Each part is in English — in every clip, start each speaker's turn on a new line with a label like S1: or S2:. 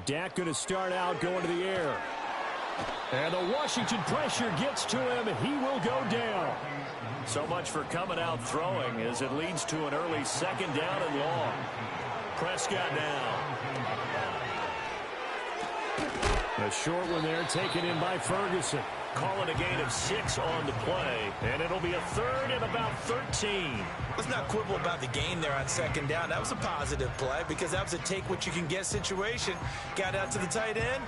S1: Dak going to start out going to the air. And the Washington pressure gets to him, and he will go down. So much for coming out throwing as it leads to an early second down and long. Prescott now. A short one there taken in by Ferguson. Calling a gain of 6 on the play, and it'll be a third and about 13.
S2: Let's not quibble about the gain there on second down. That was a positive play because that was a take-what-you-can-get situation. Got out to the tight end.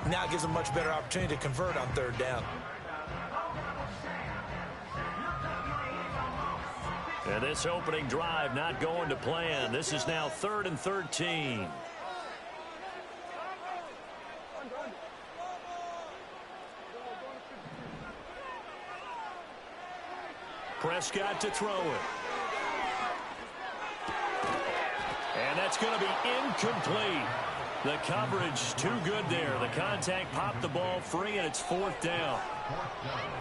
S2: Now it gives them a much better opportunity to convert on third down.
S1: And this opening drive not going to plan. This is now 3rd and 13. Prescott to throw it. And that's going to be incomplete. The coverage too good there. The contact popped the ball free, and it's 4th down.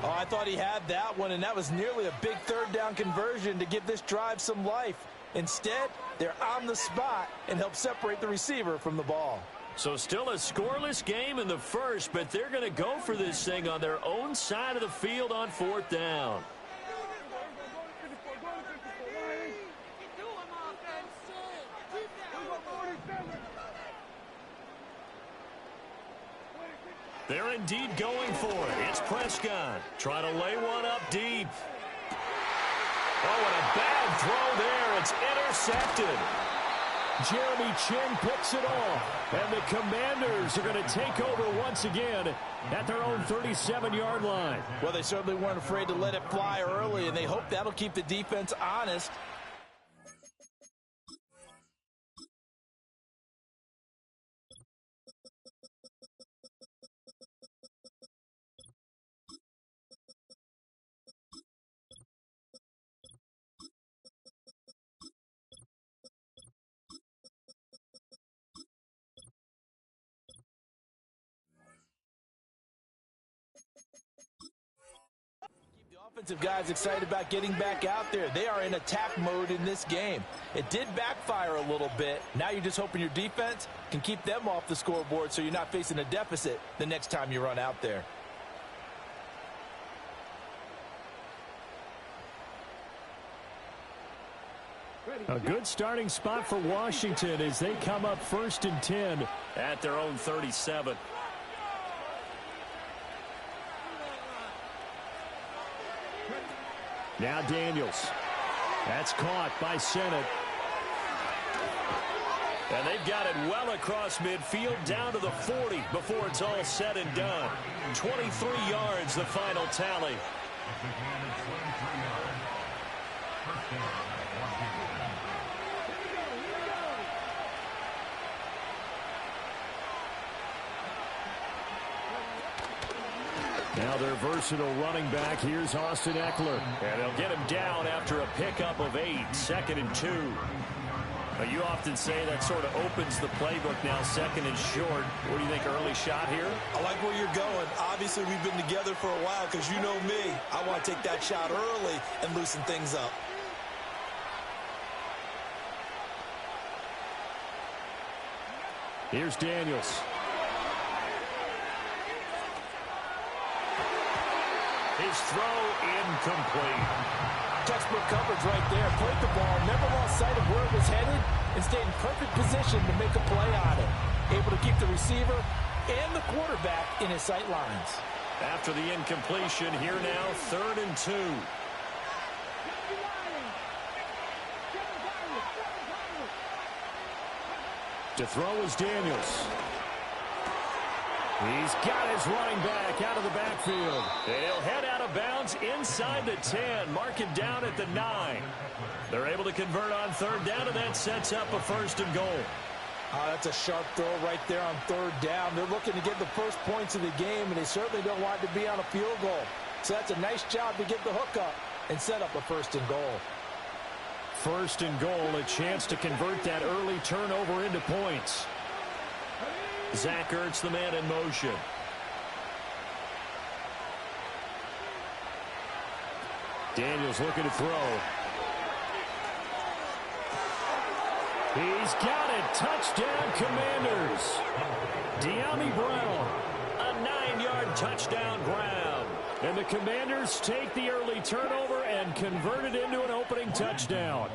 S2: Oh, I thought he had that one, and that was nearly a big third down conversion to give this drive some life. Instead, they're on the spot and help separate the receiver from the ball.
S1: So still a scoreless game in the first, but they're going to go for this thing on their own side of the field on 4th down. They're indeed going for it. It's Prescott trying to lay one up deep. Oh, and a bad throw there. It's intercepted. Jeremy Chin picks it off. And the Commanders are going to take over once again at their own 37-yard line.
S2: Well, they certainly weren't afraid to let it fly early, and they hope that'll keep the defense honest. Offensive guys excited about getting back out there. They are in attack mode in this game. It did backfire a little bit. Now you're just hoping your defense can keep them off the scoreboard so you're not facing a deficit the next time you run out there.
S1: A good starting spot for Washington as they come up 1st and 10 at their own 37. Now Daniels. That's caught by Sennett. And they've got it well across midfield down to the 40 before it's all said and done. 23 yards, the final tally. Now their versatile running back. Here's Austin Eckler. And they'll get him down after a pickup of 8. 2nd and 2. You often say that sort of opens the playbook now, 2nd and short. What do you think, early shot here?
S2: I like where you're going. Obviously, we've been together for a while because you know me. I want to take that shot early and loosen things up.
S1: Here's Daniels. His throw incomplete.
S2: Textbook coverage right there. Played the ball, never lost sight of where it was headed, and stayed in perfect position to make a play on it. Able to keep the receiver and the quarterback in his sight lines.
S1: After the incompletion, here now, 3rd and 2. To throw is Daniels. He's got his running back out of the backfield. He'll head out of bounds inside the 10. Mark it down at the 9. They're able to convert on 3rd down, and that sets up a 1st and goal.
S2: That's a sharp throw right there on 3rd down. They're looking to get the first points of the game, and they certainly don't want it to be on a field goal. So that's a nice job to get the hook up and set up a 1st and goal.
S1: 1st and goal, a chance to convert that early turnover into points. Zach Ertz, the man in motion. Daniels looking to throw. He's got it. Touchdown, Commanders. De'Ami Brown, a 9-yard touchdown ground. And the Commanders take the early turnover and convert it into an opening touchdown.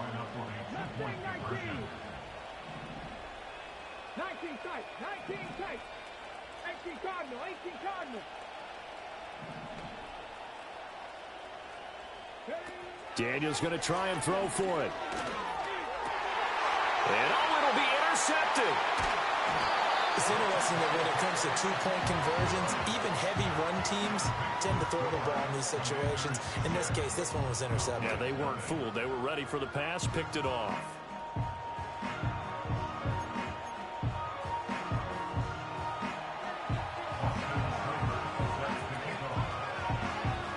S3: 19 tight, 19 tight. 18 Cardinal, 18 Cardinal.
S1: Daniel's going to try and throw for it. And it'll be intercepted.
S2: It's interesting that when it comes to two-point conversions, even heavy run teams tend to throw the ball in these situations. In this case, this one was intercepted.
S1: Yeah, they weren't fooled. They were ready for the pass, picked it off.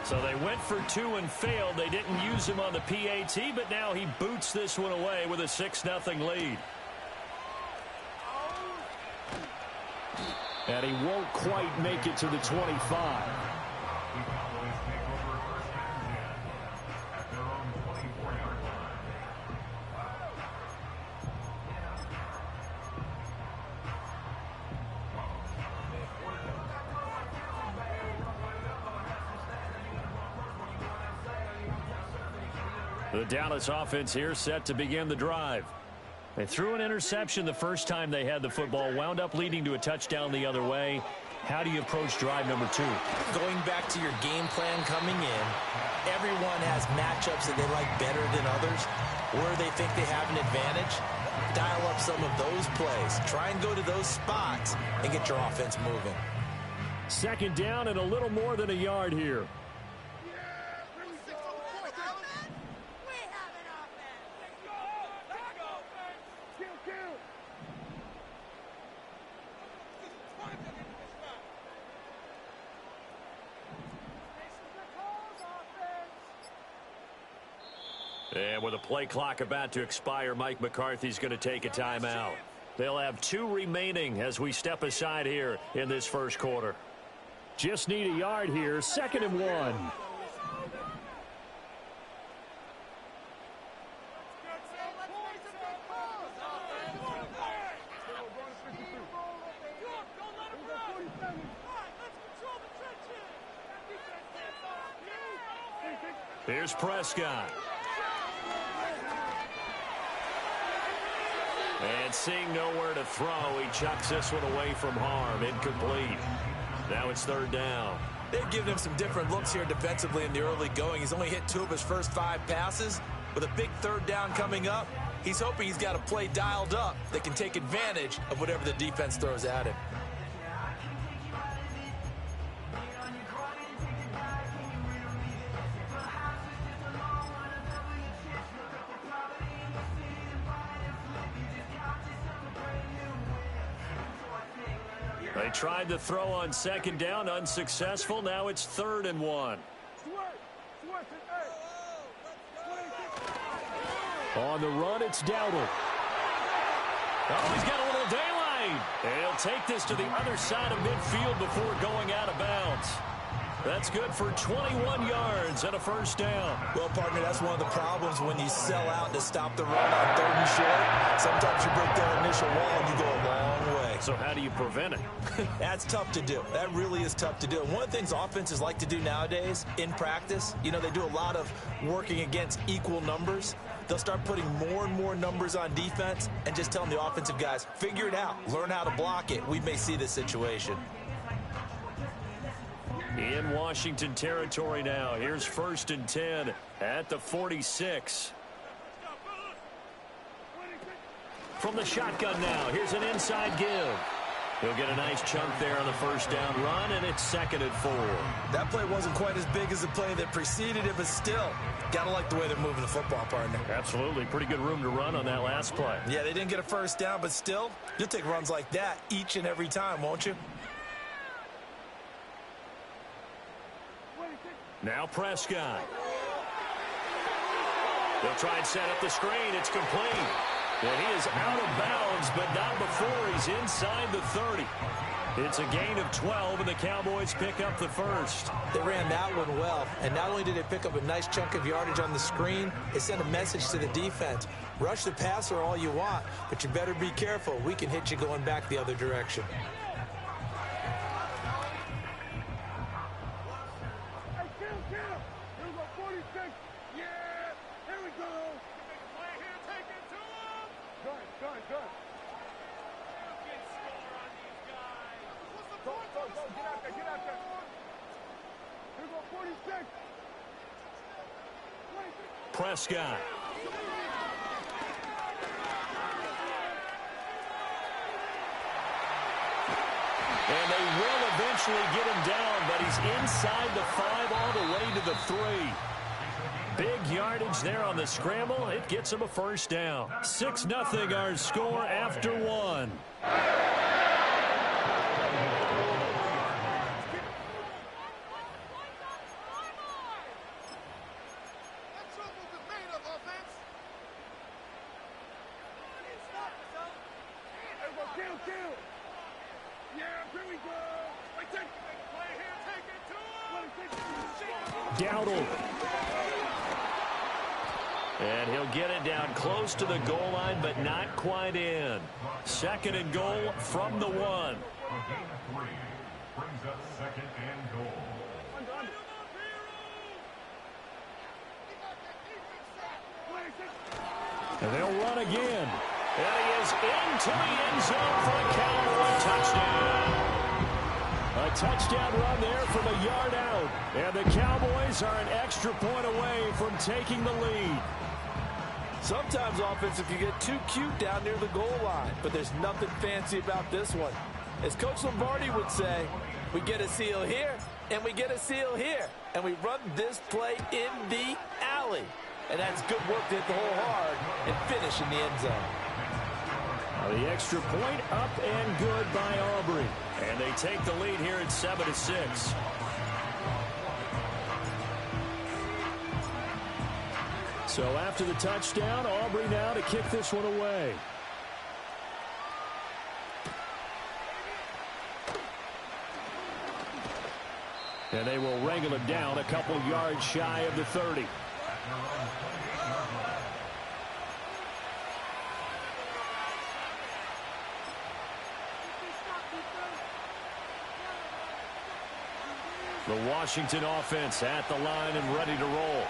S1: So they went for 2 and failed. They didn't use him on the PAT, but now he boots this one away with a 6-0 lead. And he won't quite make it to the 25. The Dallas offense here set to begin the drive. They threw an interception the first time they had the football, wound up leading to a touchdown the other way. How do you approach drive number 2?
S2: Going back to your game plan coming in, everyone has matchups that they like better than others, where they think they have an advantage. Dial up some of those plays. Try and go to those spots and get your offense moving.
S1: Second down and a little more than a yard here. And with a play clock about to expire, Mike McCarthy's going to take a timeout. They'll have 2 remaining as we step aside here in this first quarter. Just need a yard here, 2nd and 1. Here's Prescott. And seeing nowhere to throw, he chucks this one away from harm. Incomplete. Now it's 3rd down.
S2: They've given him some different looks here defensively in the early going. He's only hit 2 of his first 5 passes. With a big 3rd down coming up, he's hoping he's got a play dialed up that can take advantage of whatever the defense throws at him.
S1: They tried to throw on 2nd down, unsuccessful. Now it's 3rd and 1. On the run, it's Dowdle. Oh, he's got a little daylight. He'll take this to the other side of midfield before going out of bounds. That's good for 21 yards and a 1st down.
S2: Well, partner, that's one of the problems when you sell out to stop the run on 3rd and short. Sometimes you break that initial wall and you go a long way.
S1: So how do you prevent it?
S2: That's tough to do. That really is tough to do. And one of the things offenses like to do nowadays in practice, you know, they do a lot of working against equal numbers. They'll start putting more and more numbers on defense and just telling the offensive guys, figure it out. Learn how to block it. We may see this situation.
S1: In Washington territory now. Here's 1st and 10 at the 46. From the shotgun now. Here's an inside give. He'll get a nice chunk there on the 1st down run, and it's 2nd and 4.
S2: That play wasn't quite as big as the play that preceded it, but still, gotta like the way they're moving the football, partner.
S1: Absolutely. Pretty good room to run on that last play.
S2: Yeah, they didn't get a 1st down, but still, you'll take runs like that each and every time, won't you?
S1: Now Prescott. They'll try and set up the screen. It's complete. And he is out of bounds, but not before he's inside the 30. It's a gain of 12, and the Cowboys pick up the first.
S2: They ran that one well, and not only did they pick up a nice chunk of yardage on the screen, it sent a message to the defense. Rush the passer all you want, but you better be careful. We can hit you going back the other direction.
S1: Prescott. And they will eventually get him down, but he's inside the 5 all the way to the 3. Big yardage there on the scramble. It gets him a first down. 6-0 our score after 1. And he'll get it down close to the goal line, but not quite in. 2nd and goal from the 1.
S4: Brings up 2nd and goal.
S1: And they'll run again. And he is into the end zone for a Cowboy touchdown. A touchdown run there from a yard out. And the Cowboys are an extra point away from taking the lead.
S2: Sometimes offense, if you get too cute down near the goal line, but there's nothing fancy about this one. As Coach Lombardi would say, we get a seal here, and we get a seal here, and we run this play in the alley. And that's good work to hit the hole hard and finish in the end zone.
S1: The extra point up and good by Aubrey. And they take the lead here at 7-6. So after the touchdown, Aubrey now to kick this one away. And they will wrangle it down a couple yards shy of the 30. The Washington offense at the line and ready to roll.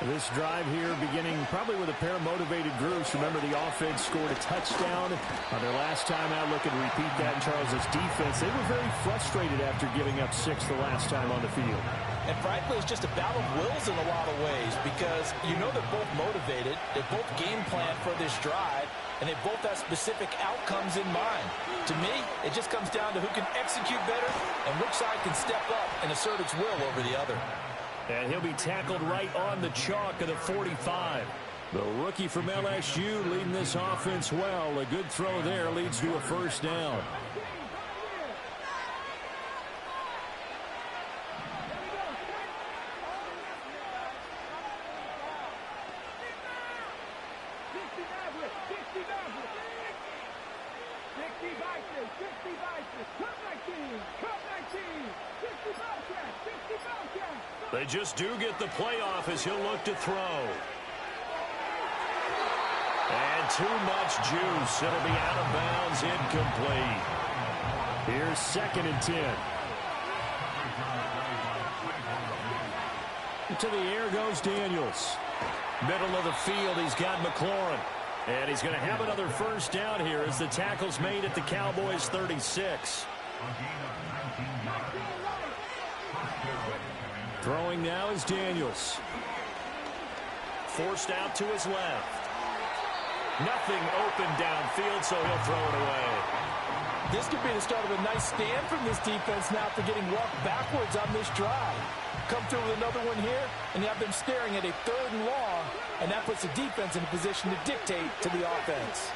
S1: This drive here beginning probably with a pair of motivated groups. Remember, the offense scored a touchdown on their last time out. Looking to repeat that in Charles's defense. They were very frustrated after giving up 6 the last time on the field.
S2: And frankly, it's just a battle of wills in a lot of ways because you know they're both motivated. They both game plan for this drive, and they both have specific outcomes in mind. To me, it just comes down to who can execute better and which side can step up and assert its will over the other.
S1: And he'll be tackled right on the chalk of the 45. The rookie from LSU leading this offense well. A good throw there leads to a first down. They just do get the playoff as he'll look to throw. And too much juice. It'll be out of bounds, incomplete. Here's 2nd and 10. To the air goes Daniels. Middle of the field, he's got McLaurin. And he's going to have another first down here as the tackle's made at the Cowboys' 36. Throwing now is Daniels. Forced out to his left. Nothing open downfield, so he'll throw it away.
S2: This could be the start of a nice stand from this defense now after getting walked backwards on this drive. Come through with another one here, and you have them staring at a 3rd and long, and that puts the defense in a position to dictate to the offense.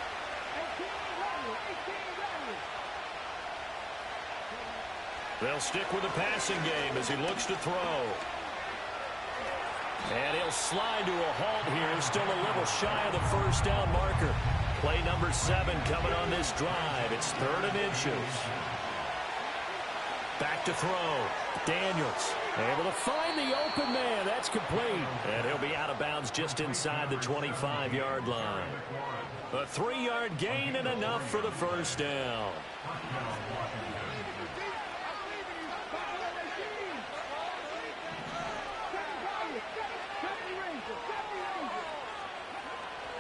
S1: They'll stick with the passing game as he looks to throw. And he'll slide to a halt here, still a little shy of the first down marker. Play number 7 coming on this drive. It's 3rd and inches. Back to throw. Daniels able to find the open man. That's complete. And he'll be out of bounds just inside the 25-yard line. A 3-yard gain and enough for the first down.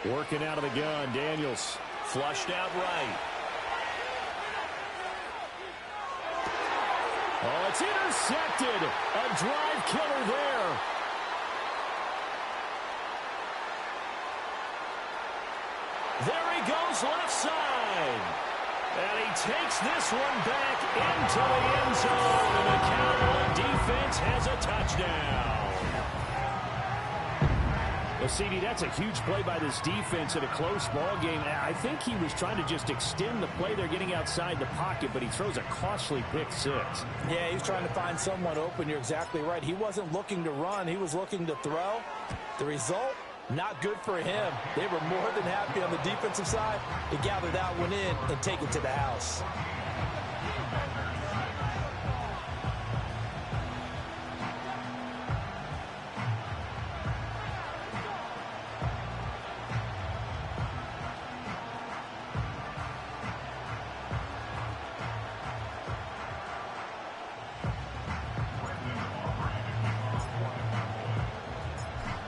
S1: Working out of the gun. Daniels flushed out right. Oh, it's intercepted. A drive killer there. There he goes left side. And he takes this one back into the end zone. And the Cowboy defense has a touchdown.
S4: Well, CD, that's a huge play by this defense in a close ball game. I think he was trying to just extend the play. They're getting outside the pocket, but he throws a costly pick 6.
S2: Yeah, he's trying to find someone open. You're exactly right. He wasn't looking to run. He was looking to throw. The result, not good for him. They were more than happy on the defensive side to gather that one in and take it to the house.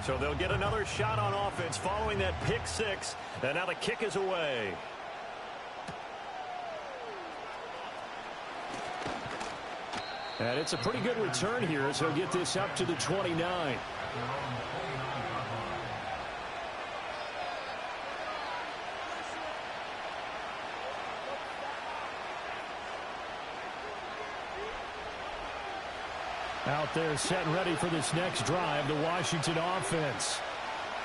S1: So they'll get another shot on offense following that pick 6. And now the kick is away.
S4: And it's a pretty good return here as he'll get this up to the 29. Out there set and ready for this next drive, the Washington offense.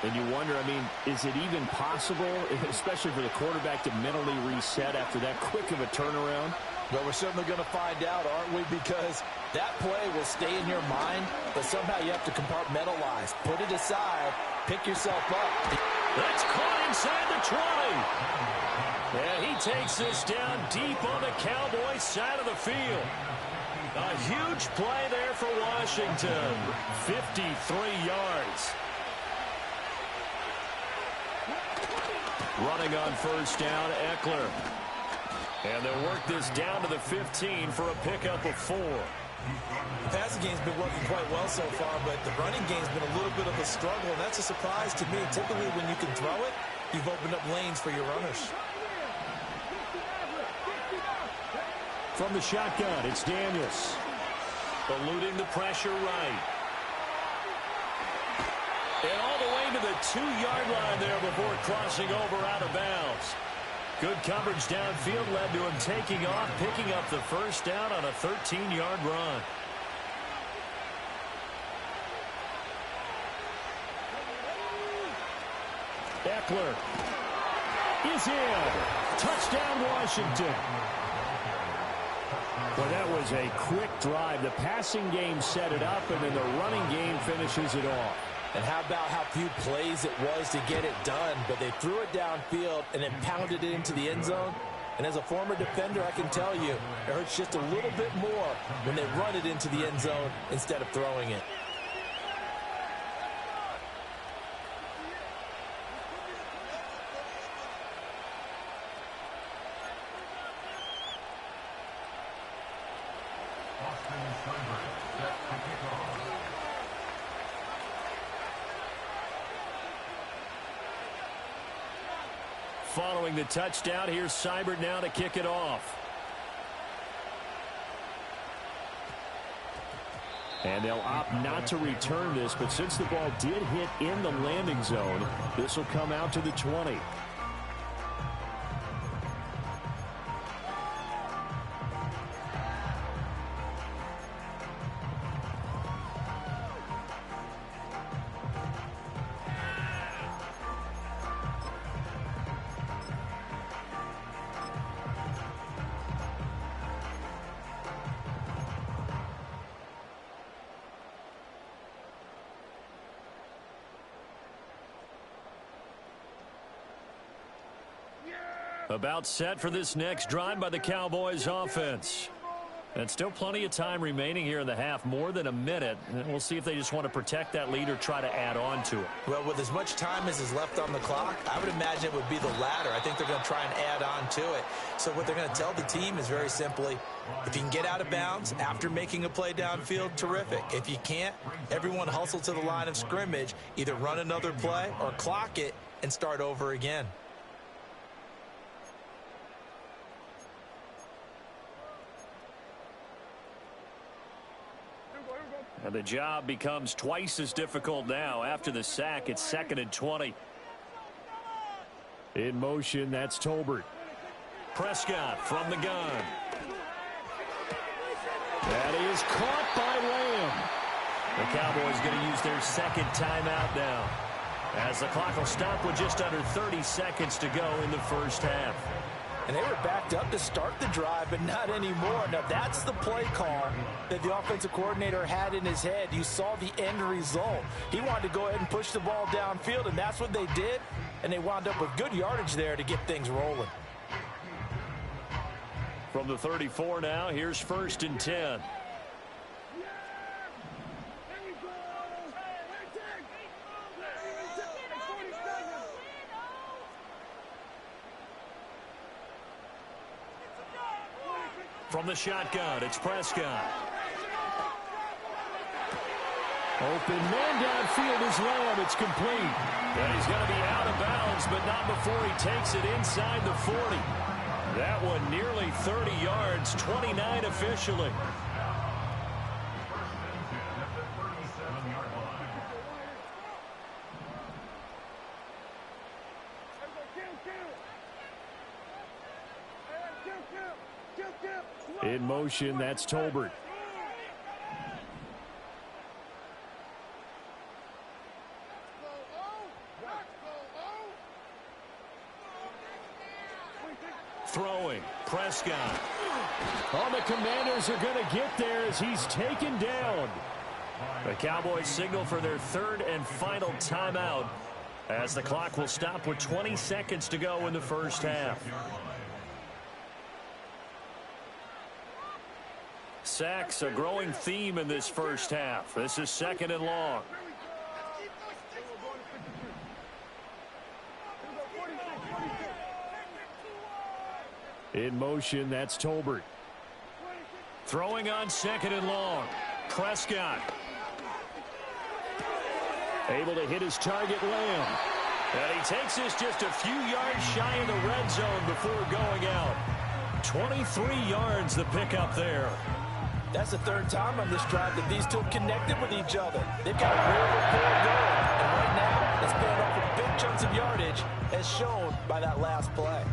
S4: And you wonder, I mean, is it even possible, especially for the quarterback, to mentally reset after that quick of a turnaround?
S2: Well, we're certainly going to find out, aren't we? Because that play will stay in your mind, but somehow you have to compartmentalize. Put it aside. Pick yourself up.
S1: That's caught inside the 20. And he takes this down deep on the Cowboys side of the field. A huge play there for Washington. 53 yards. Running on first down, Eckler. And they'll work this down to the 15 for a pickup of 4.
S2: The passing game's been working quite well so far, but the running game's been a little bit of a struggle, and that's a surprise to me. Typically, when you can throw it, you've opened up lanes for your runners.
S4: From the shotgun, it's Daniels.
S1: Eluding the pressure right. And all the way to the 2-yard line there before crossing over out of bounds. Good coverage downfield led to him taking off, picking up the first down on a 13-yard run.
S4: Eckler is in. Touchdown, Washington. Well, that was a quick drive. The passing game set it up, and then the running game finishes it off.
S2: And how about how few plays it was to get it done, but they threw it downfield and then pounded it into the end zone. And as a former defender, I can tell you, it hurts just a little bit more when they run it into the end zone instead of throwing it.
S1: Following the touchdown, here's Seibert now to kick it off.
S4: And they'll opt not to return this, but since the ball did hit in the landing zone, this will come out to the 20.
S1: About set for this next drive by the Cowboys offense. And still plenty of time remaining here in the half, more than a minute. And we'll see if they just want to protect that lead or try to add on to it.
S2: Well, with as much time as is left on the clock, I would imagine it would be the latter. I think they're going to try and add on to it. So what they're going to tell the team is very simply, if you can get out of bounds after making a play downfield, terrific. If you can't, everyone hustle to the line of scrimmage, either run another play or clock it and start over again.
S1: And the job becomes twice as difficult now. After the sack, it's 2nd and 20.
S4: In motion, that's Tolbert.
S1: Prescott from the gun.
S4: That is caught by Lamb.
S1: The Cowboys going to use their second timeout now, as the clock will stop with just under 30 seconds to go in the first half.
S2: And they were backed up to start the drive, but not anymore. Now, that's the play call that the offensive coordinator had in his head. You saw the end result. He wanted to go ahead and push the ball downfield, and that's what they did. And they wound up with good yardage there to get things rolling.
S1: From the 34 now, here's 1st and 10. From the shotgun, it's Prescott.
S4: Open man downfield is Lamb. It's complete.
S1: And he's going to be out of bounds, but not before he takes it inside the 40. That one nearly 30 yards, 29 officially.
S4: In motion, that's Tolbert.
S1: Throwing, Prescott.
S4: Oh, the Commanders are going to get there as he's taken down.
S1: The Cowboys signal for their 3rd and final timeout, as the clock will stop with 20 seconds to go in the first half. Sacks, a growing theme in this first half. This is 2nd and long.
S4: In motion, that's Tolbert.
S1: Throwing on 2nd and long. Prescott.
S4: Able to hit his target, Lamb.
S1: And he takes this just a few yards shy of the red zone before going out. 23 yards the pickup there.
S2: That's the 3rd time on this drive that these two have connected with each other. They've got a real rapport going. And right now, it's paying off with big chunks of yardage, as shown by that last play.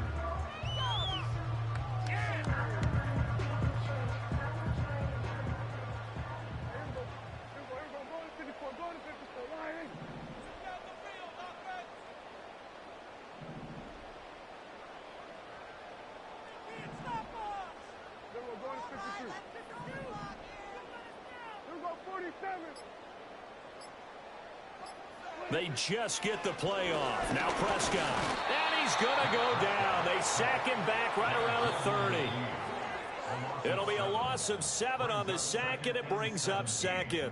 S1: They just get the play off. Now Prescott. And he's going to go down. They sack him back right around the 30. It'll be a loss of 7 on the sack, and it brings up 2nd.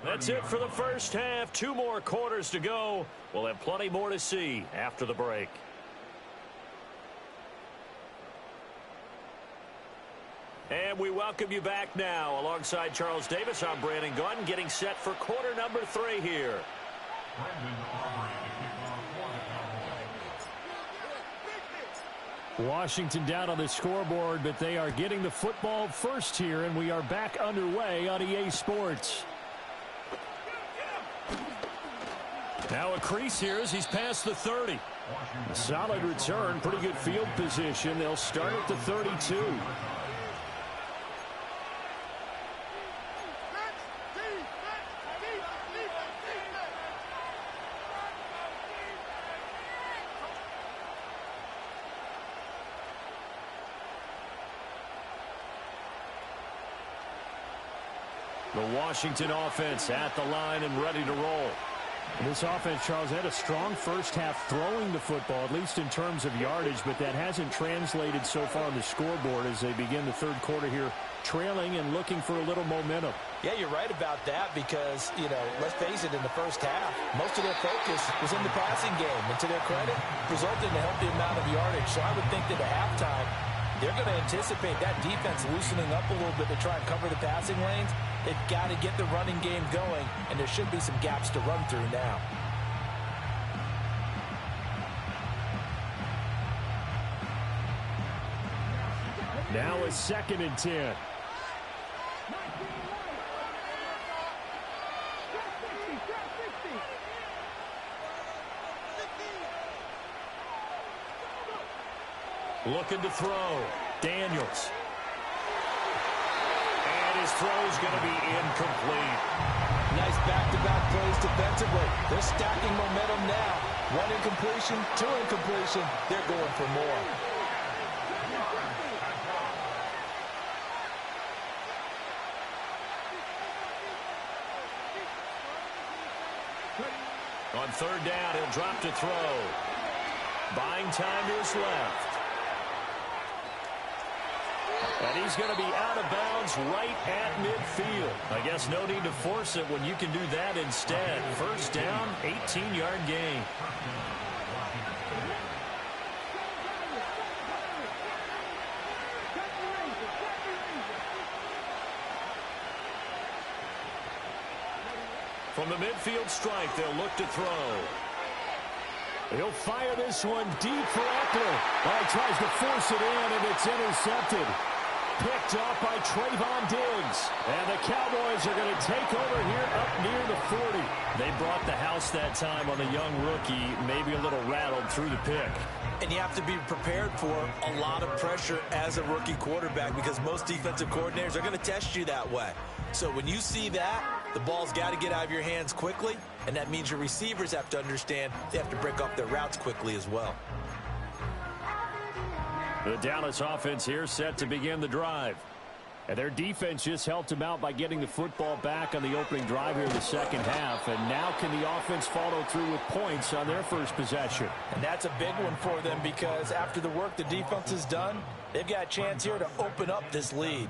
S1: That's it for the first half. 2 more quarters to go. We'll have plenty more to see after the break. And we welcome you back now. Alongside Charles Davis, I'm Brandon Gunn, getting set for quarter number 3 here.
S4: Washington down on the scoreboard, but they are getting the football first here, and we are back underway on EA Sports.
S1: Now a crease here as he's past the 30.
S4: A solid return, pretty good field position. They'll start at the 32.
S1: The Washington offense at the line and ready to roll.
S4: This offense, Charles, had a strong first half throwing the football, at least in terms of yardage, but that hasn't translated so far on the scoreboard as they begin the third quarter here, trailing and looking for a little momentum.
S2: Yeah, you're right about that because, let's face it, in the first half, most of their focus was in the passing game. And to their credit, resulted in a healthy amount of yardage. So I would think that at halftime, they're going to anticipate that defense loosening up a little bit to try and cover the passing lanes. They've got to get the running game going, and there should be some gaps to run through now.
S4: Now a 2nd and 10.
S1: Looking to throw. Daniels. And his throw's going to be incomplete.
S2: Nice back-to-back plays defensively. They're stacking momentum now. 1 incompletion, 2 incompletion. They're going for more.
S1: On 3rd down, he'll drop to throw. Buying time to his left. And he's going to be out of bounds right at midfield. I guess no need to force it when you can do that instead. 1st down, 18-yard gain. From the midfield strike, they'll look to throw.
S4: He'll fire this one deep for Eckler. He tries to force it in, and it's intercepted. Picked up by Trayvon Diggs. And the Cowboys are going to take over here up near the 40.
S1: They brought the house that time on the young rookie, maybe a little rattled through the pick.
S2: And you have to be prepared for a lot of pressure as a rookie quarterback because most defensive coordinators are going to test you that way. So when you see that, the ball's got to get out of your hands quickly, and that means your receivers have to understand they have to break up their routes quickly as well.
S4: The Dallas offense here set to begin the drive. And their defense just helped them out by getting the football back on the opening drive here in the 2nd half. And now can the offense follow through with points on their first possession?
S2: And that's a big one for them because after the work the defense has done, they've got a chance here to open up this lead.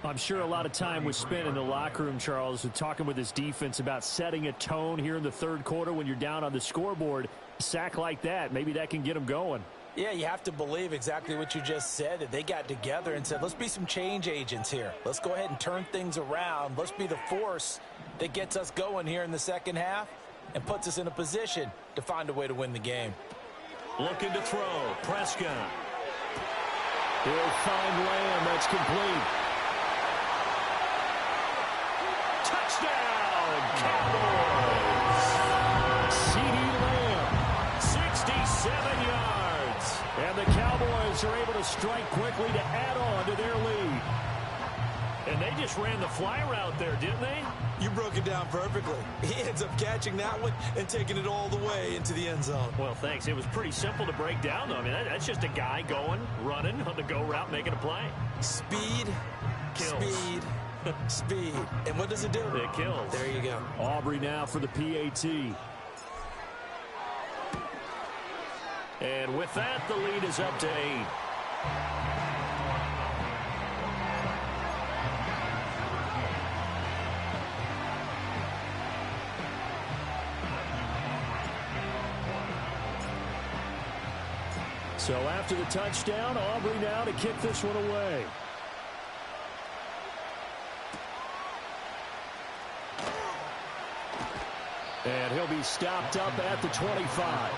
S4: I'm sure a lot of time was spent in the locker room, Charles, talking with this defense about setting a tone here in the 3rd quarter when you're down on the scoreboard. A sack like that, maybe that can get them going.
S2: Yeah, you have to believe exactly what you just said, that they got together and said, let's be some change agents here. Let's go ahead and turn things around. Let's be the force that gets us going here in the 2nd half and puts us in a position to find a way to win the game.
S1: Looking to throw. Prescott.
S4: He'll find Lamb. That's complete.
S1: Touchdown, Cowboys!
S4: CeeDee Lamb.
S1: 67 yards.
S4: And the Cowboys are able to strike quickly to add on to their lead.
S1: And they just ran the fly route there, didn't they?
S2: You broke it down perfectly. He ends up catching that one and taking it all the way into the end zone.
S1: Well, thanks. It was pretty simple to break down, though. I mean, that's just a guy going, running on the go route, making a play.
S2: Speed,
S1: Kills.
S2: speed, speed. And what does it do?
S1: It kills.
S2: There you go.
S4: Aubrey now for the PAT.
S1: And with that, the lead is up to 8.
S4: So after the touchdown, Aubrey now to kick this one away. And he'll be stopped up at the 25.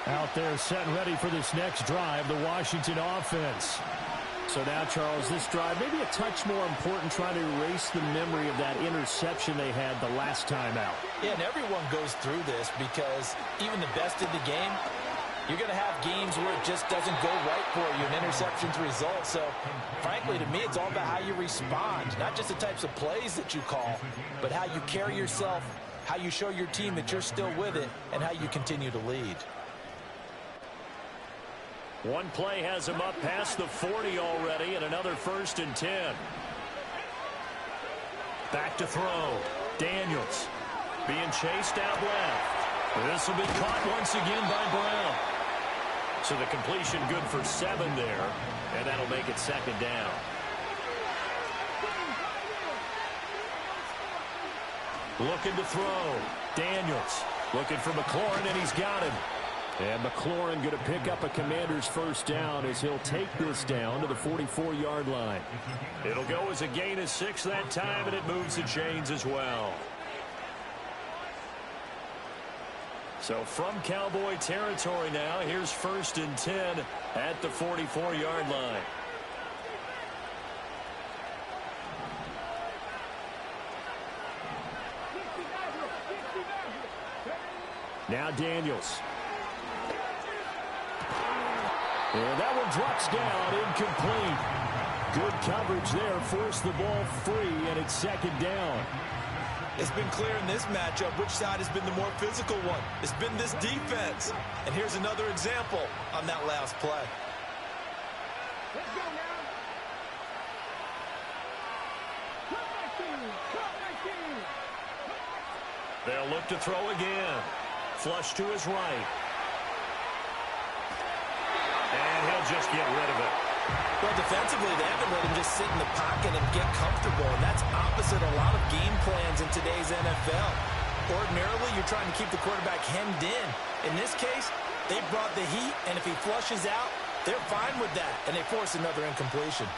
S4: Out there set and ready for this next drive, the Washington offense. So now, Charles, this drive maybe a touch more important, trying to erase the memory of that interception they had the last time out.
S2: Yeah, and everyone goes through this because even the best in the game, you're going to have games where it just doesn't go right for you, and interceptions result. So, frankly, to me, it's all about how you respond, not just the types of plays that you call, but how you carry yourself, how you show your team that you're still with it, and how you continue to lead.
S1: One play has him up past the 40 already, and another 1st and 10. Back to throw. Daniels being chased out left. This will be caught once again by Brown. So the completion good for 7 there, and that'll make it 2nd down. Looking to throw. Daniels looking for McLaurin, and he's got him. And McLaurin going to pick up a Commander's 1st down as he'll take this down to the 44-yard line. It'll go as a gain of 6 that time, and it moves the chains as well. So from Cowboy territory now, here's 1st and 10 at the 44-yard line. Now Daniels. And that one drops down, incomplete. Good coverage there, forced the ball free, and it's 2nd down.
S2: It's been clear in this matchup which side has been the more physical one. It's been this defense. And here's another example on that last play.
S3: Let's go now.
S1: They'll look to throw again. Flush to his right. And he'll just get rid of it.
S2: Well, defensively, they haven't let him just sit in the pocket and get comfortable, and that's opposite a lot of game plans in today's NFL. Ordinarily, you're trying to keep the quarterback hemmed in. In this case, they brought the heat, and if he flushes out, they're fine with that, and they force another incompletion.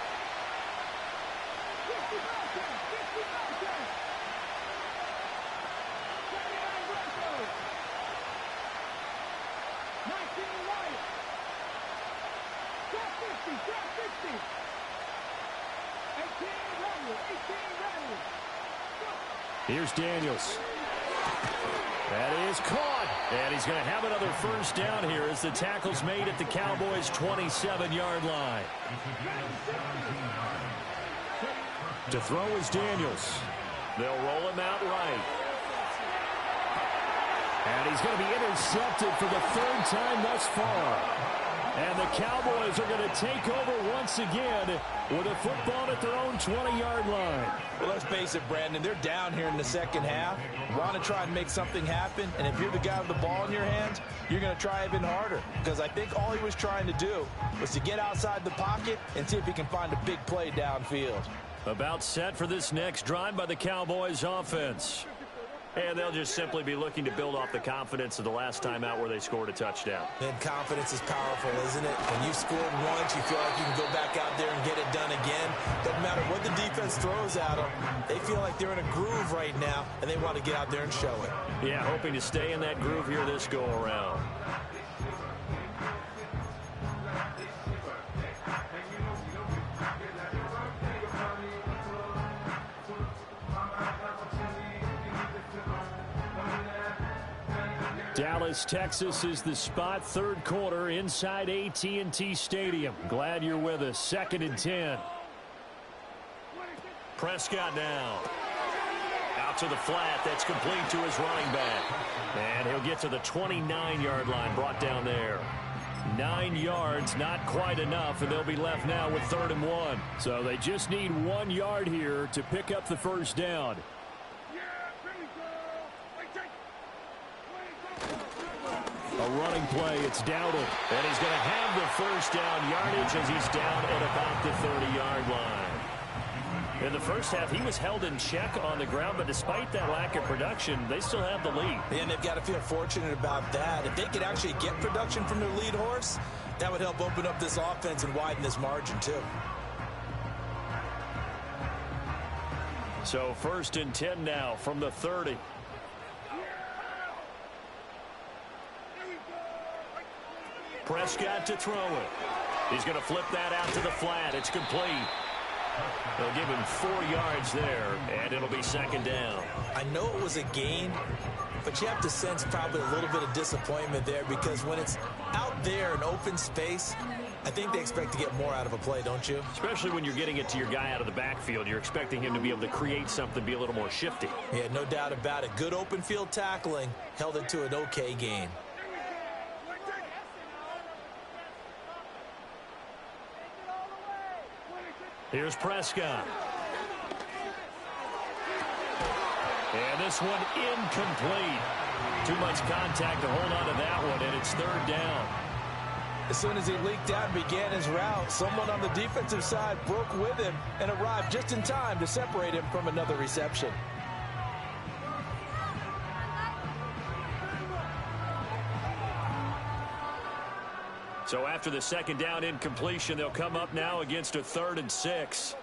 S1: Here's Daniels. That is caught. And he's going to have another 1st down here as the tackle's made at the Cowboys' 27-yard line. To throw is Daniels. They'll roll him out right. And he's going to be intercepted for the 3rd time thus far. And the Cowboys are going to take over once again with a football at their own 20-yard line.
S2: Well, let's face it, Brandon. They're down here in the 2nd half. Want to try and make something happen. And if you're the guy with the ball in your hands, you're going to try even harder. Because I think all he was trying to do was to get outside the pocket and see if he can find a big play downfield.
S1: About set for this next drive by the Cowboys offense. And they'll just simply be looking to build off the confidence of the last time out where they scored a touchdown.
S2: And confidence is powerful, isn't it? When you scored once, you feel like you can go back out there and get it done again. Doesn't matter what the defense throws at them. They feel like they're in a groove right now, and they want to get out there and show it.
S1: Yeah, hoping to stay in that groove here this go-around. Dallas, Texas is the spot, 3rd quarter inside AT&T Stadium. Glad you're with us. 2nd and 10. Prescott now. Out to the flat. That's complete to his running back. And he'll get to the 29-yard line, brought down there. 9 yards, not quite enough, and they'll be left now with 3rd and 1. So they just need 1 yard here to pick up the 1st down. A running play, it's Dowdle. And he's going to have the 1st down yardage as he's down at about the 30-yard line. In the first half, he was held in check on the ground, but despite that lack of production, they still have the lead.
S2: And they've got to feel fortunate about that. If they could actually get production from their lead horse, that would help open up this offense and widen this margin, too.
S1: So 1st and 10 now from the 30. Prescott to throw it. He's going to flip that out to the flat. It's complete. They'll give him 4 yards there, and it'll be 2nd down.
S2: I know it was a gain, but you have to sense probably a little bit of disappointment there because when it's out there in open space, I think they expect to get more out of a play, don't you?
S1: Especially when you're getting it to your guy out of the backfield. You're expecting him to be able to create something, be a little more shifty.
S2: Yeah, no doubt about it. Good open field tackling held it to an okay gain.
S1: Here's Prescott. And this one incomplete. Too much contact to hold on to that one, and it's third down.
S2: As soon as he leaked out and began his route, someone on the defensive side broke with him and arrived just in time to separate him from another reception.
S1: So after the second down incompletion, they'll come up now against a 3rd and 6.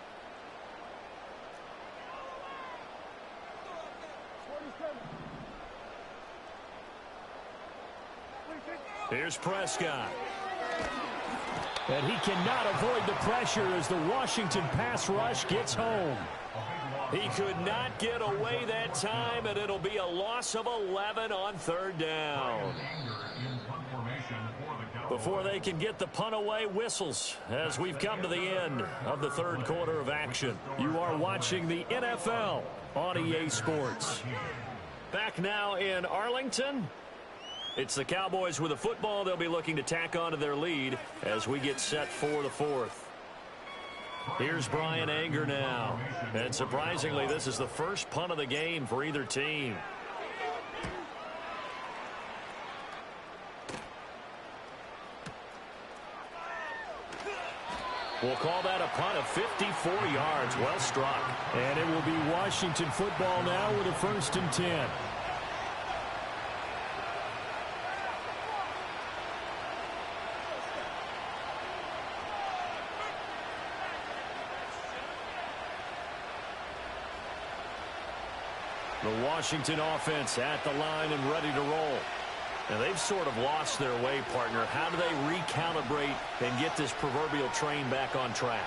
S1: Here's Prescott.
S4: And he cannot avoid the pressure as the Washington pass rush gets home.
S1: He could not get away that time, and it'll be a loss of 11 on 3rd down. Before they can get the punt away, whistles as we've come to the end of the 3rd quarter of action. You are watching the NFL on EA Sports. Back now in Arlington. It's the Cowboys with a football. They'll be looking to tack onto their lead as we get set for the 4th. Here's Brian Anger now. And surprisingly, this is the first punt of the game for either team. We'll call that a punt of 54 yards. Well struck.
S4: And it will be Washington football now with a 1st and 10.
S1: The Washington offense at the line and ready to roll. Now, they've sort of lost their way, partner. How do they recalibrate and get this proverbial train back on track?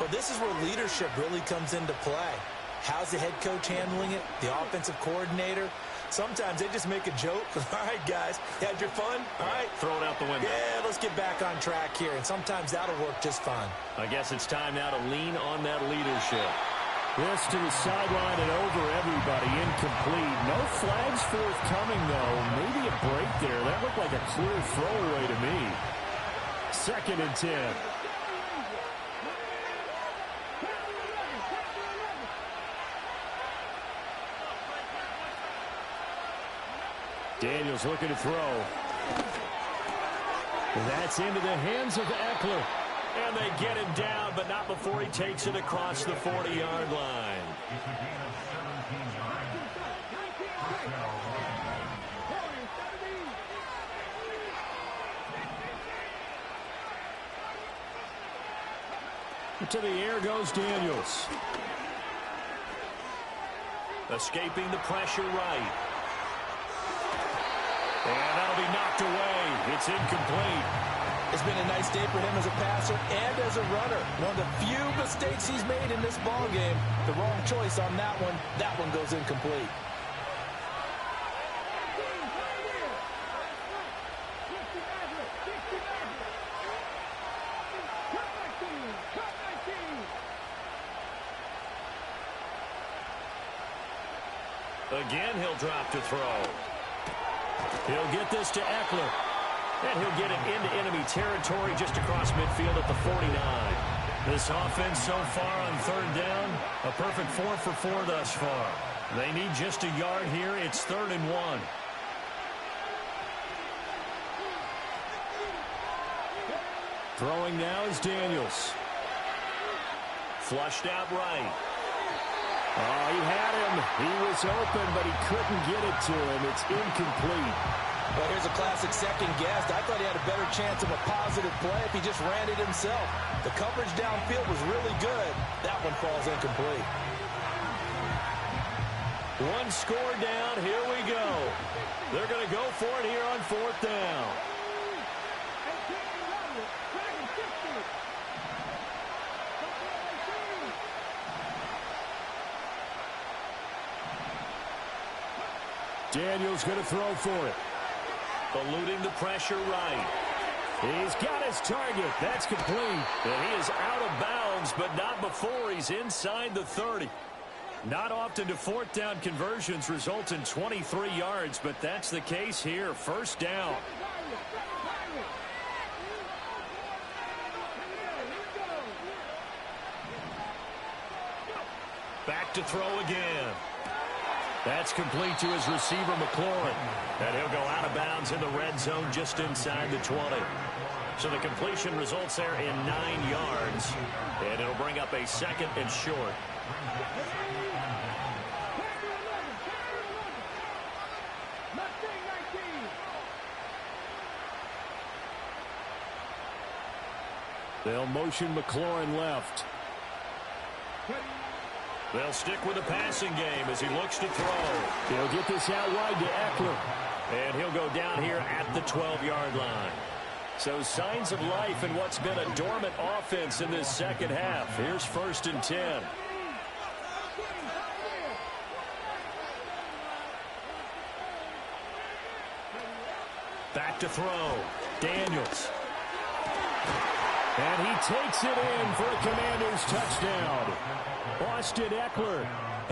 S2: Well, this is where leadership really comes into play. How's the head coach handling it? The offensive coordinator? Sometimes they just make a joke. All right, guys, you had your fun? All right.
S1: Throw it out the window.
S2: Yeah, let's get back on track here. And sometimes that'll work just fine.
S1: I guess it's time now to lean on that leadership.
S4: This to the sideline and over everybody. Incomplete. No flags forthcoming, though. Maybe a break there. That looked like a clear throwaway to me. 2nd and 10. Daniels looking to throw. That's into the hands of Eckler.
S1: And they get him down, but not before he takes it across the 40-yard line.
S4: To the air goes Daniels.
S1: Escaping the pressure right. And that'll be knocked away. It's incomplete.
S2: It's been a nice day for him as a passer and as a runner. One of the few mistakes he's made in this ball game. The wrong choice on that one. That one goes incomplete.
S1: Again, he'll drop to throw. He'll get this to Eckler. And he'll get it into enemy territory just across midfield at the 49. This offense so far on 3rd down, a perfect 4 for 4 thus far. They need just a yard here. It's 3rd and 1.
S4: Throwing now is Daniels.
S1: Flushed out right.
S4: Oh, he had him. He was open, but he couldn't get it to him. It's incomplete.
S2: Well, here's a classic second guess. I thought he had a better chance of a positive play if he just ran it himself. The coverage downfield was really good. That one falls incomplete.
S1: One score down. Here we go. They're going to go for it here on 4th down.
S4: Daniels going to throw for it.
S1: Eluding the pressure right.
S4: He's got his target. That's complete.
S1: And he is out of bounds, but not before he's inside the 30. Not often do 4th down conversions result in 23 yards, but that's the case here. 1st down. Back to throw again.
S4: That's complete to his receiver, McLaurin.
S1: And he'll go out of bounds in the red zone just inside the 20. So the completion results there in 9 yards. And it'll bring up a 2nd and short.
S4: They'll motion McLaurin left.
S1: They'll stick with the passing game as he looks to throw.
S4: He'll get this out wide to Eckler.
S1: And he'll go down here at the 12-yard line.
S4: So signs of life in what's been a dormant offense in this second half. Here's 1st and 10.
S1: Back to throw. Daniels.
S4: And he takes it in for a Commanders touchdown. Austin Eckler.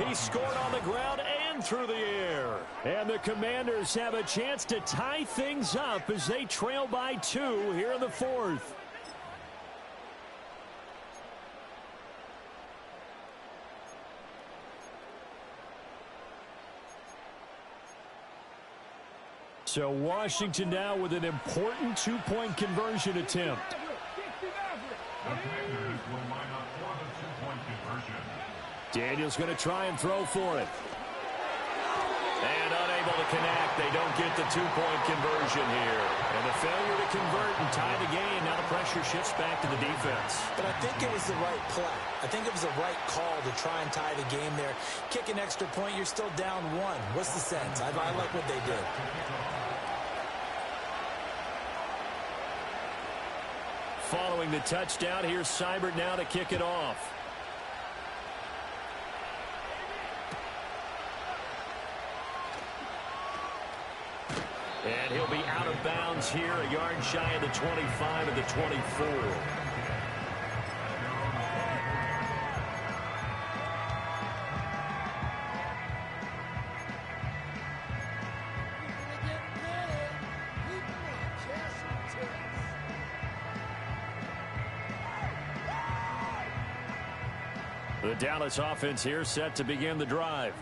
S1: He scored on the ground and through the air.
S4: And the Commanders have a chance to tie things up as they trail by 2 here in the 4th. So Washington now with an important 2-point conversion attempt. Daniels going to try and throw for it.
S1: And unable to connect. They don't get the 2-point conversion here. And the failure to convert and tie the game. Now the pressure shifts back to the defense.
S2: But I think it was the right play. I think it was the right call to try and tie the game there. Kick an extra point, you're still down 1. What's the sense? I like what they did.
S4: Following the touchdown, here's Seibert now to kick it off.
S1: And he'll be out of bounds here, a yard shy of the 25 of the 24.
S4: The Dallas offense here set to begin the drive.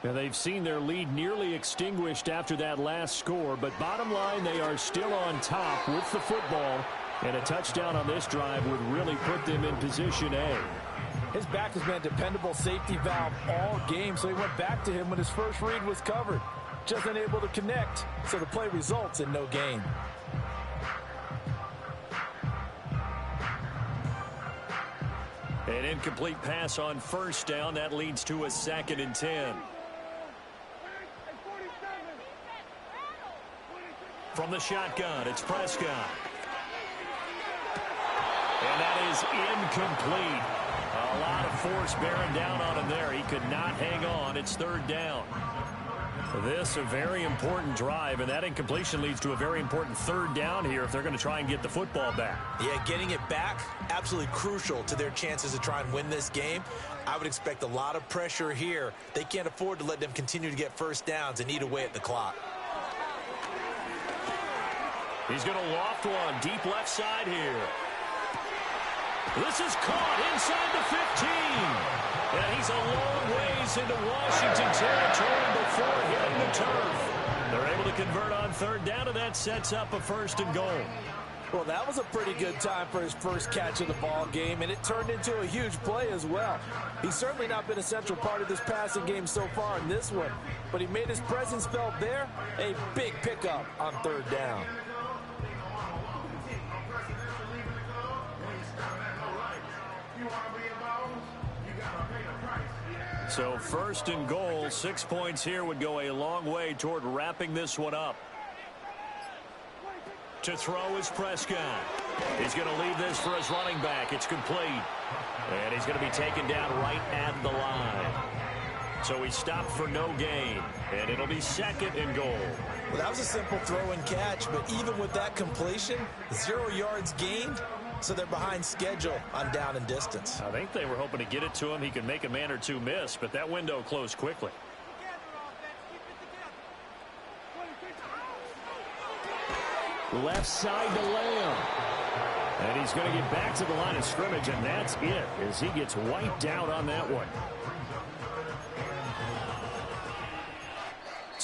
S4: Now they've seen their lead nearly extinguished after that last score, but bottom line, they are still on top with the football, and a touchdown on this drive would really put them in position A.
S2: His back has been a dependable safety valve all game, so he went back to him when his first read was covered. Just unable to connect, so the play results in no gain.
S1: An incomplete pass on 1st down. That leads to a 2nd and 10. From the shotgun, it's Prescott. And that is incomplete. A lot of force bearing down on him there. He could not hang on. It's 3rd down. This a very important drive, and that incompletion leads to a very important 3rd down here if they're going to try and get the football back.
S2: Yeah, getting it back, absolutely crucial to their chances to try and win this game. I would expect a lot of pressure here. They can't afford to let them continue to get 1st downs and eat away at the clock.
S1: He's going to loft one deep left side here. This is caught inside the 15. And he's a long ways into Washington territory before hitting the turf. They're able to convert on 3rd down, and that sets up a 1st and goal.
S2: Well, that was a pretty good time for his first catch of the ball game, and it turned into a huge play as well. He's certainly not been a central part of this passing game so far in this one, but he made his presence felt there. A big pickup on 3rd down.
S1: So 1st and goal, 6 points here would go a long way toward wrapping this one up. To throw is Prescott. He's going to leave this for his running back. It's complete. And he's going to be taken down right at the line. So he stopped for no gain. And it'll be 2nd and goal.
S2: Well, that was a simple throw and catch, but even with that completion, 0 yards gained. So they're behind schedule on down and distance.
S1: I think they were hoping to get it to him. He could make a man or two miss, but that window closed quickly.
S4: Left side to Lamb. And he's going to get back to the line of scrimmage, and that's it as he gets wiped out on that one.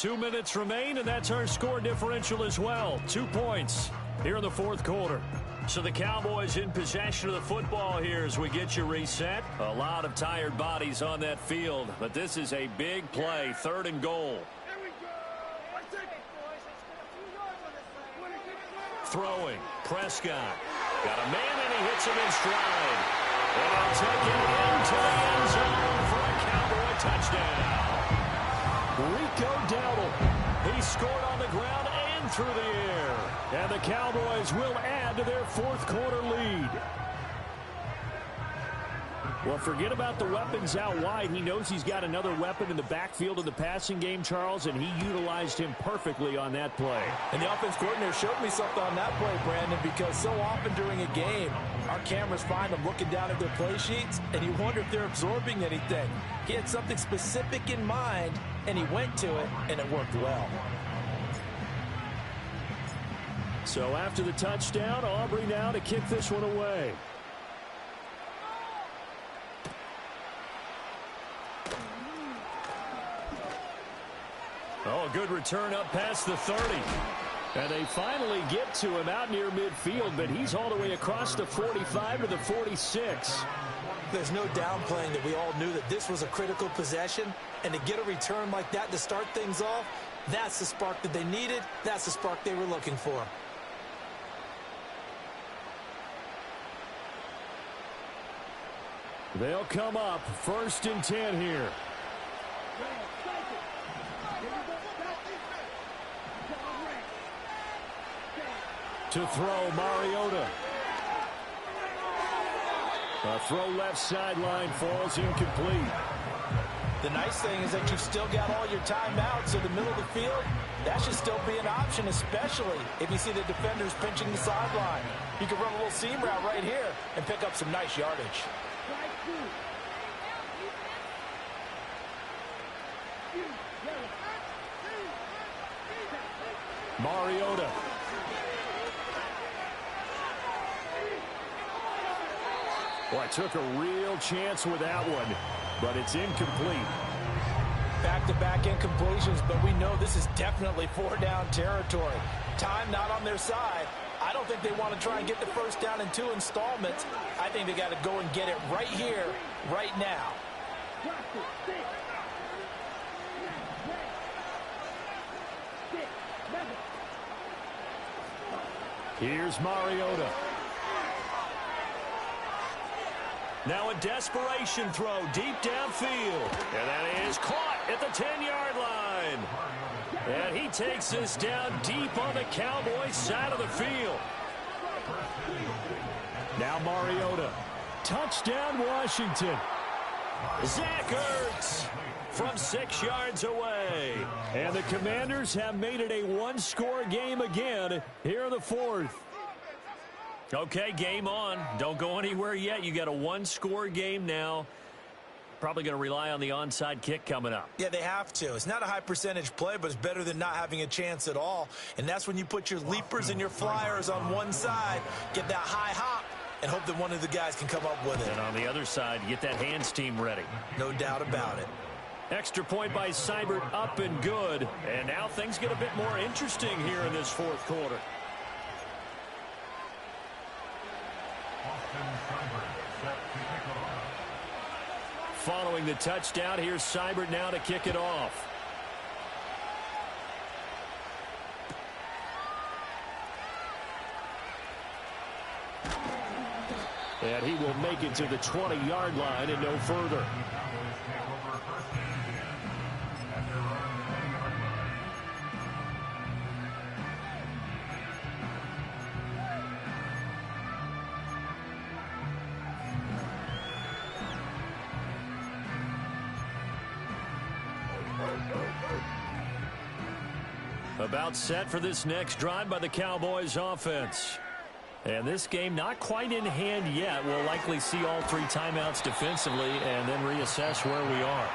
S1: 2 minutes remain, and that's our score differential as well. 2 points here in the fourth quarter. So the Cowboys in possession of the football here as we get you reset. A lot of tired bodies on that field, but this is a big play, 3rd and goal. Throwing, Prescott. Got a man, and he hits him in stride. And he'll take it into the end zone for a Cowboy touchdown. Rico Dowdle. He scored on the ground and through the air. And the Cowboys will add to their fourth quarter lead. Well, forget about the weapons out wide. He knows he's got another weapon in the backfield of the passing game, Charles, and he utilized him perfectly on that play.
S2: And the offense coordinator showed me something on that play, Brandon, because so often during a game, our cameras find them looking down at their play sheets, and you wonder if they're absorbing anything. He had something specific in mind, and he went to it, and it worked well.
S4: So after the touchdown, Aubrey now to kick this one away.
S1: Oh, a good return up past the 30.
S4: And they finally get to him out near midfield, but he's all the way across the 45 to the 46.
S2: There's no downplaying that we all knew that this was a critical possession, and to get a return like that to start things off, that's the spark that they needed. That's the spark they were looking for.
S4: They'll come up 1st and 10 here. To throw, Mariota. A throw left sideline falls incomplete.
S2: The nice thing is that you've still got all your timeouts, so the middle of the field, that should still be an option, especially if you see the defenders pinching the sideline. You can run a little seam route right here and pick up some nice yardage.
S4: Mariota. Boy, took a real chance with that one, but it's incomplete.
S2: Back-to-back incompletions, but we know this is definitely 4-down territory. Time not on their side. I don't think they want to try and get the first down in 2 installments. I think they got to go and get it right here, right now.
S4: Here's Mariota.
S1: Now a desperation throw deep downfield. And that is caught at the 10-yard line. And he takes this down deep on the Cowboys side of the field.
S4: Now Mariota. Touchdown, Washington.
S1: Zach Ertz from 6 yards away.
S4: And the Commanders have made it a one-score game again here in the fourth.
S1: Okay, game on. Don't go anywhere yet. You got a one-score game now. Probably going to rely on the onside kick coming up.
S2: Yeah, they have to. It's not a high percentage play, but it's better than not having a chance at all. And that's when you put your leapers and your flyers on one side, get that high hop, and hope that one of the guys can come up with it.
S1: And on the other side, get that hands team ready.
S2: No doubt about it.
S1: Extra point by Seibert, up and good. And now things get a bit more interesting here in this fourth quarter. Following the touchdown, here's Seibert now to kick it off.
S4: And he will make it to the 20-yard line and no further.
S1: About set for this next drive by the Cowboys offense. And this game not quite in hand yet. We'll likely see all 3 timeouts defensively and then reassess where we are.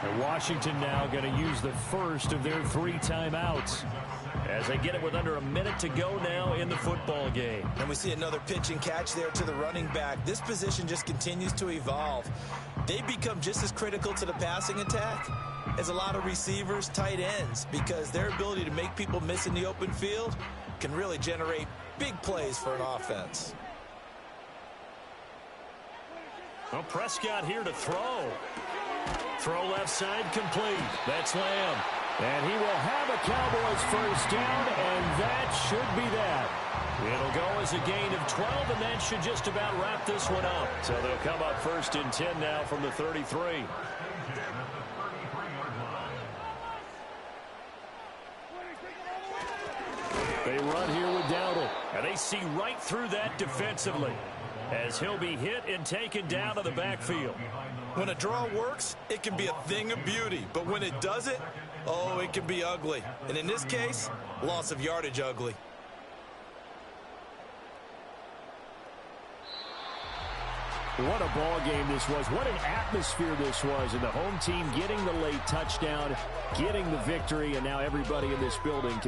S4: And Washington now going to use the first of their 3 timeouts.
S1: As they get it with under a minute to go now in the football game.
S2: And we see another pitch and catch there to the running back. This position just continues to evolve. They become just as critical to the passing attack is a lot of receivers, tight ends, because their ability to make people miss in the open field can really generate big plays for an offense.
S1: Well, Prescott here to throw. Throw left side complete. That's Lamb.
S4: And he will have a Cowboys first down, and that should be that.
S1: It'll go as a gain of 12, and that should just about wrap this one up.
S4: So they'll come up first and 10 now from the 33. They run here with Dowdle.
S1: And they see right through that defensively as he'll be hit and taken down to the backfield.
S2: When a draw works, it can be a thing of beauty. But when it doesn't, oh, it can be ugly. And in this case, loss of yardage ugly.
S4: What a ball game this was. What an atmosphere this was. And the home team getting the late touchdown, getting the victory, and now everybody in this building can